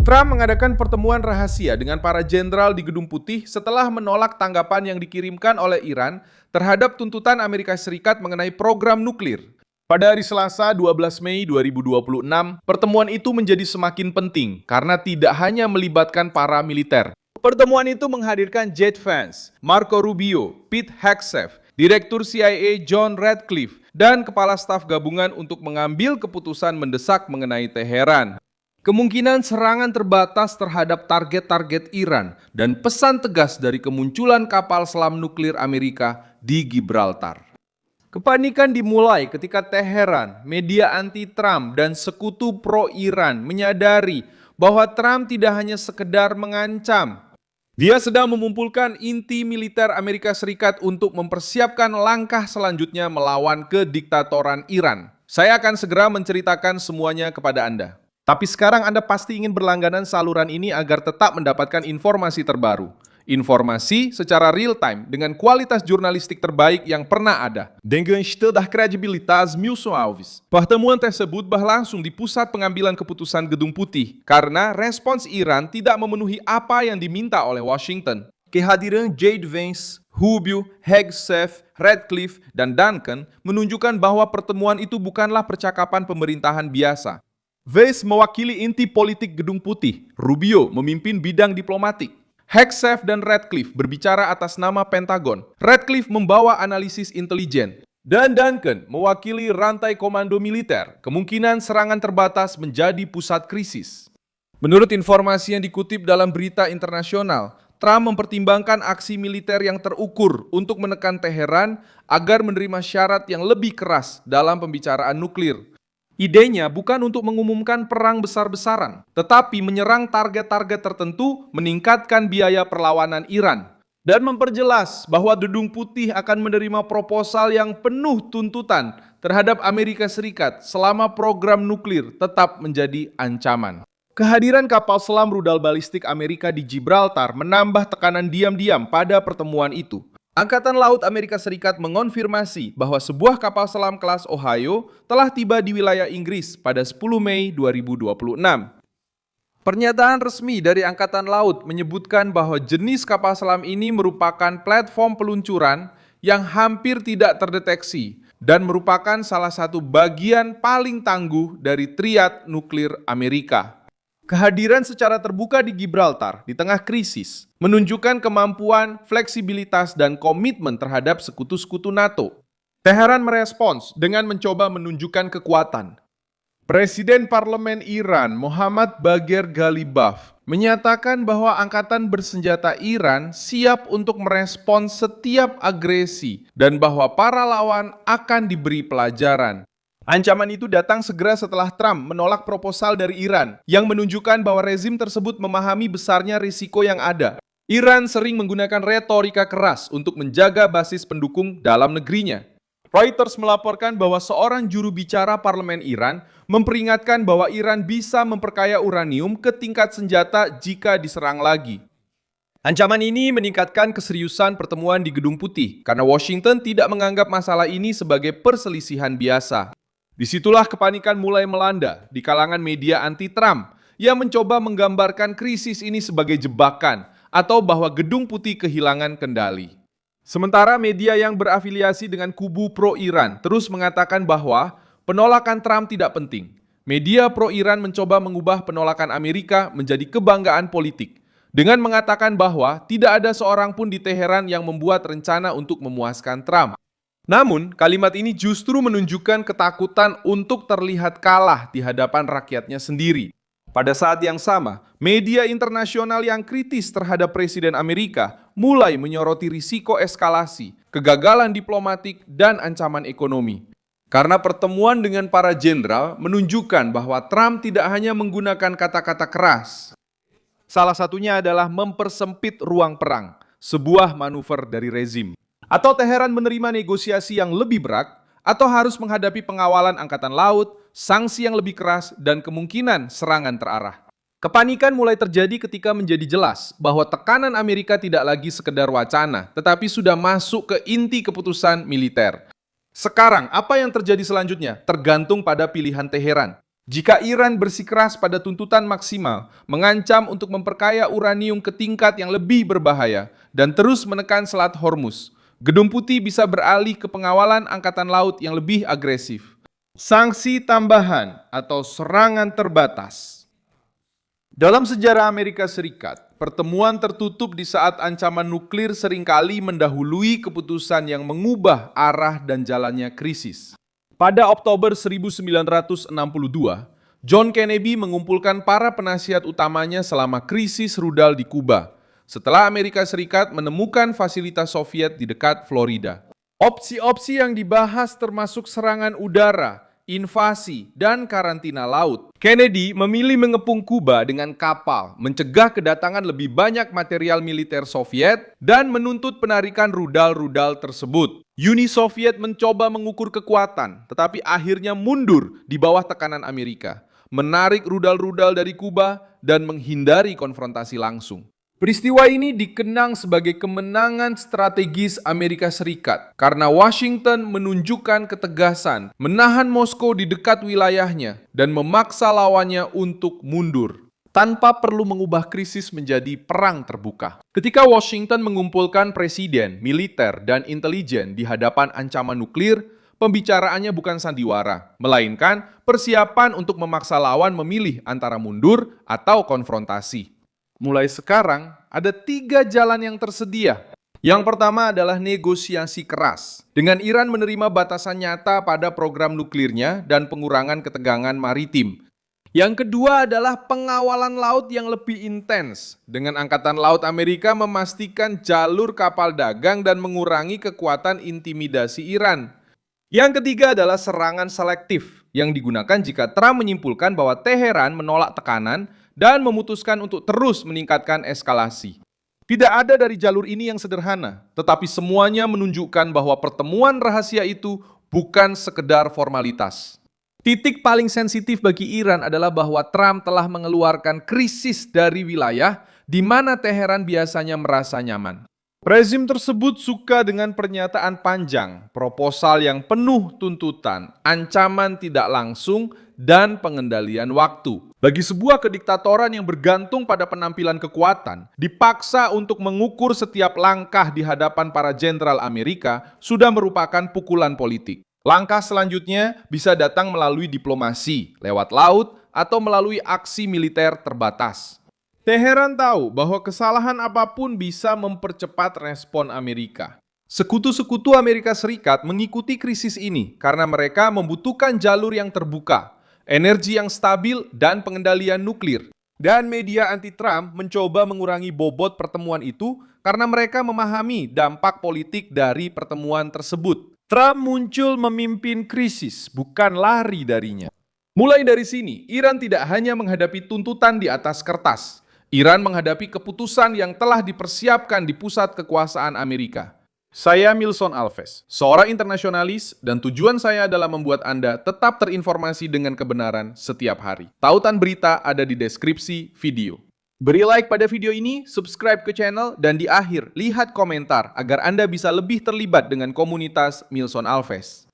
Trump mengadakan pertemuan rahasia dengan para jenderal di Gedung Putih setelah menolak tanggapan yang dikirimkan oleh Iran terhadap tuntutan Amerika Serikat mengenai program nuklir. Pada hari Selasa 12 Mei 2026, pertemuan itu menjadi semakin penting karena tidak hanya melibatkan para militer. Pertemuan itu menghadirkan J.D. Vance, Marco Rubio, Pete Hegseth, Direktur CIA John Ratcliffe, dan Kepala Staf Gabungan untuk mengambil keputusan mendesak mengenai Teheran. Kemungkinan serangan terbatas terhadap target-target Iran dan pesan tegas dari kemunculan kapal selam nuklir Amerika di Gibraltar. Kepanikan dimulai ketika Teheran, media anti-Trump, dan sekutu pro-Iran menyadari bahwa Trump tidak hanya sekedar mengancam. Dia sedang mengumpulkan inti militer Amerika Serikat untuk mempersiapkan langkah selanjutnya melawan kediktatoran Iran. Saya akan segera menceritakan semuanya kepada Anda. Tapi sekarang Anda pasti ingin berlangganan saluran ini agar tetap mendapatkan informasi terbaru. Informasi secara real-time dengan kualitas jurnalistik terbaik yang pernah ada. Dengan estudar kredibilitas Milson Alves. Pertemuan tersebut berlangsung di pusat pengambilan keputusan Gedung Putih karena respons Iran tidak memenuhi apa yang diminta oleh Washington. Kehadiran J.D. Vance, Rubio, Hegseth, Ratcliffe, dan Duncan menunjukkan bahwa pertemuan itu bukanlah percakapan pemerintahan biasa. Vance mewakili inti politik Gedung Putih, Rubio memimpin bidang diplomatik. Hegseth dan Ratcliffe berbicara atas nama Pentagon. Ratcliffe membawa analisis intelijen. Dan Duncan mewakili rantai komando militer. Kemungkinan serangan terbatas menjadi pusat krisis. Menurut informasi yang dikutip dalam berita internasional, Trump mempertimbangkan aksi militer yang terukur untuk menekan Teheran agar menerima syarat yang lebih keras dalam pembicaraan nuklir. Idenya bukan untuk mengumumkan perang besar-besaran, tetapi menyerang target-target tertentu, meningkatkan biaya perlawanan Iran, dan memperjelas bahwa Gedung Putih akan menerima proposal yang penuh tuntutan terhadap Amerika Serikat selama program nuklir tetap menjadi ancaman. Kehadiran kapal selam rudal balistik Amerika di Gibraltar menambah tekanan diam-diam pada pertemuan itu. Angkatan Laut Amerika Serikat mengonfirmasi bahwa sebuah kapal selam kelas Ohio telah tiba di wilayah Inggris pada 10 Mei 2026. Pernyataan resmi dari Angkatan Laut menyebutkan bahwa jenis kapal selam ini merupakan platform peluncuran yang hampir tidak terdeteksi dan merupakan salah satu bagian paling tangguh dari triad nuklir Amerika. Kehadiran secara terbuka di Gibraltar di tengah krisis menunjukkan kemampuan, fleksibilitas, dan komitmen terhadap sekutu-sekutu NATO. Teheran merespons dengan mencoba menunjukkan kekuatan. Presiden Parlemen Iran Mohammad Bagher Ghalibaf menyatakan bahwa angkatan bersenjata Iran siap untuk merespons setiap agresi dan bahwa para lawan akan diberi pelajaran. Ancaman itu datang segera setelah Trump menolak proposal dari Iran yang menunjukkan bahwa rezim tersebut memahami besarnya risiko yang ada. Iran sering menggunakan retorika keras untuk menjaga basis pendukung dalam negerinya. Reuters melaporkan bahwa seorang juru bicara parlemen Iran memperingatkan bahwa Iran bisa memperkaya uranium ke tingkat senjata jika diserang lagi. Ancaman ini meningkatkan keseriusan pertemuan di Gedung Putih karena Washington tidak menganggap masalah ini sebagai perselisihan biasa. Disitulah kepanikan mulai melanda di kalangan media anti-Trump yang mencoba menggambarkan krisis ini sebagai jebakan atau bahwa Gedung Putih kehilangan kendali. Sementara media yang berafiliasi dengan kubu pro-Iran terus mengatakan bahwa penolakan Trump tidak penting. Media pro-Iran mencoba mengubah penolakan Amerika menjadi kebanggaan politik dengan mengatakan bahwa tidak ada seorang pun di Teheran yang membuat rencana untuk memuaskan Trump. Namun, kalimat ini justru menunjukkan ketakutan untuk terlihat kalah di hadapan rakyatnya sendiri. Pada saat yang sama, media internasional yang kritis terhadap Presiden Amerika mulai menyoroti risiko eskalasi, kegagalan diplomatik, dan ancaman ekonomi. Karena pertemuan dengan para jenderal menunjukkan bahwa Trump tidak hanya menggunakan kata-kata keras. Salah satunya adalah mempersempit ruang perang, sebuah manuver dari rezim. Atau Teheran menerima negosiasi yang lebih berat, atau harus menghadapi pengawalan angkatan laut, sanksi yang lebih keras, dan kemungkinan serangan terarah. Kepanikan mulai terjadi ketika menjadi jelas bahwa tekanan Amerika tidak lagi sekedar wacana, tetapi sudah masuk ke inti keputusan militer. Sekarang, apa yang terjadi selanjutnya tergantung pada pilihan Teheran. Jika Iran bersikeras pada tuntutan maksimal, mengancam untuk memperkaya uranium ke tingkat yang lebih berbahaya, dan terus menekan Selat Hormuz, Gedung Putih bisa beralih ke pengawalan angkatan laut yang lebih agresif. Sanksi tambahan atau serangan terbatas. Dalam sejarah Amerika Serikat, pertemuan tertutup di saat ancaman nuklir seringkali mendahului keputusan yang mengubah arah dan jalannya krisis. Pada Oktober 1962, John Kennedy mengumpulkan para penasihat utamanya selama krisis rudal di Kuba, setelah Amerika Serikat menemukan fasilitas Soviet di dekat Florida. Opsi-opsi yang dibahas termasuk serangan udara, invasi, dan karantina laut. Kennedy memilih mengepung Kuba dengan kapal, mencegah kedatangan lebih banyak material militer Soviet, dan menuntut penarikan rudal-rudal tersebut. Uni Soviet mencoba mengukur kekuatan, tetapi akhirnya mundur di bawah tekanan Amerika, menarik rudal-rudal dari Kuba, dan menghindari konfrontasi langsung. Peristiwa ini dikenang sebagai kemenangan strategis Amerika Serikat karena Washington menunjukkan ketegasan, menahan Moskow di dekat wilayahnya, dan memaksa lawannya untuk mundur tanpa perlu mengubah krisis menjadi perang terbuka. Ketika Washington mengumpulkan presiden, militer, dan intelijen di hadapan ancaman nuklir, pembicaraannya bukan sandiwara, melainkan persiapan untuk memaksa lawan memilih antara mundur atau konfrontasi. Mulai sekarang, ada 3 jalan yang tersedia. Yang pertama adalah negosiasi keras, dengan Iran menerima batasan nyata pada program nuklirnya dan pengurangan ketegangan maritim. Yang kedua adalah pengawalan laut yang lebih intens, dengan Angkatan Laut Amerika memastikan jalur kapal dagang dan mengurangi kekuatan intimidasi Iran. Yang ketiga adalah serangan selektif, yang digunakan jika Trump menyimpulkan bahwa Teheran menolak tekanan dan memutuskan untuk terus meningkatkan eskalasi. Tidak ada dari jalur ini yang sederhana, tetapi semuanya menunjukkan bahwa pertemuan rahasia itu bukan sekedar formalitas. Titik paling sensitif bagi Iran adalah bahwa Trump telah mengeluarkan krisis dari wilayah di mana Teheran biasanya merasa nyaman. Rezim tersebut suka dengan pernyataan panjang, proposal yang penuh tuntutan, ancaman tidak langsung, dan pengendalian waktu. Bagi sebuah kediktatoran yang bergantung pada penampilan kekuatan, dipaksa untuk mengukur setiap langkah di hadapan para jenderal Amerika sudah merupakan pukulan politik. Langkah selanjutnya bisa datang melalui diplomasi, lewat laut, atau melalui aksi militer terbatas. Teheran tahu bahwa kesalahan apapun bisa mempercepat respon Amerika. Sekutu-sekutu Amerika Serikat mengikuti krisis ini karena mereka membutuhkan jalur yang terbuka, energi yang stabil, dan pengendalian nuklir. Dan media anti-Trump mencoba mengurangi bobot pertemuan itu karena mereka memahami dampak politik dari pertemuan tersebut. Trump muncul memimpin krisis, bukan lari darinya. Mulai dari sini, Iran tidak hanya menghadapi tuntutan di atas kertas. Iran menghadapi keputusan yang telah dipersiapkan di pusat kekuasaan Amerika. Saya Milson Alves, seorang internasionalis, dan tujuan saya adalah membuat Anda tetap terinformasi dengan kebenaran setiap hari. Tautan berita ada di deskripsi video. Beri like pada video ini, subscribe ke channel, dan di akhir lihat komentar agar Anda bisa lebih terlibat dengan komunitas Milson Alves.